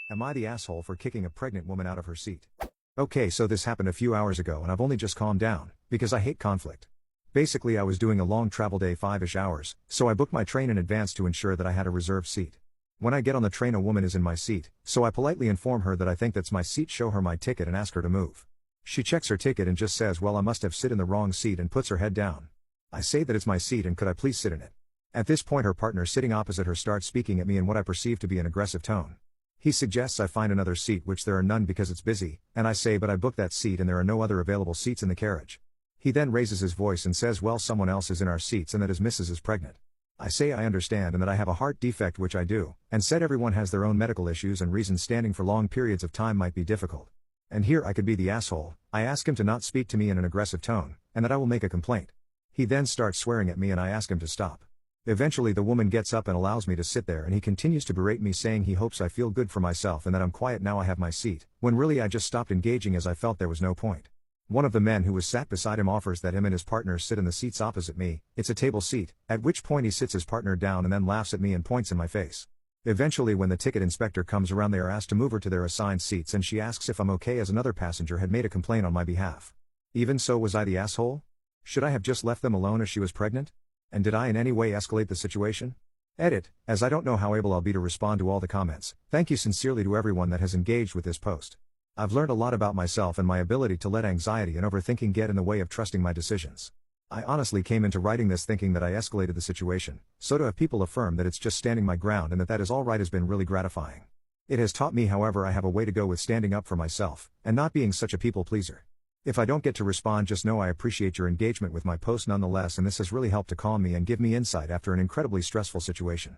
Am I the asshole for kicking a pregnant woman out of her seat? Okay, so this happened a few hours ago and I've only just calmed down, because I hate conflict. Basically I was doing a long travel day 5-ish hours, so I booked my train in advance to ensure that I had a reserved seat. When I get on the train a woman is in my seat, so I politely inform her that I think that's my seat, show her my ticket and ask her to move. She checks her ticket and just says, well, I must have sit in the wrong seat, and puts her head down. I say that it's my seat and could I please sit in it. At this point her partner sitting opposite her starts speaking at me in what I perceive to be an aggressive tone. He suggests I find another seat, which there are none because it's busy, and I say but I booked that seat and there are no other available seats in the carriage. He then raises his voice and says, well, someone else is in our seats and that his missus is pregnant. I say I understand and that I have a heart defect, which I do, and said everyone has their own medical issues and reasons standing for long periods of time might be difficult. And here I could be the asshole. I ask him to not speak to me in an aggressive tone, and that I will make a complaint. He then starts swearing at me and I ask him to stop. Eventually the woman gets up and allows me to sit there, and he continues to berate me saying he hopes I feel good for myself and that I'm quiet now I have my seat, when really I just stopped engaging as I felt there was no point. One of the men who was sat beside him offers that him and his partner sit in the seats opposite me. It's a table seat, at which point he sits his partner down and then laughs at me and points in my face. Eventually when the ticket inspector comes around they are asked to move her to their assigned seats and she asks if I'm okay as another passenger had made a complaint on my behalf. Even so, was I the asshole? Should I have just left them alone as she was pregnant? And did I in any way escalate the situation? Edit, as I don't know how able I'll be to respond to all the comments. Thank you sincerely to everyone that has engaged with this post. I've learned a lot about myself and my ability to let anxiety and overthinking get in the way of trusting my decisions. I honestly came into writing this thinking that I escalated the situation, so to have people affirm that it's just standing my ground and that is all right has been really gratifying. It has taught me, however, I have a way to go with standing up for myself, and not being such a people pleaser. If I don't get to respond, just know I appreciate your engagement with my post nonetheless, and this has really helped to calm me and give me insight after an incredibly stressful situation.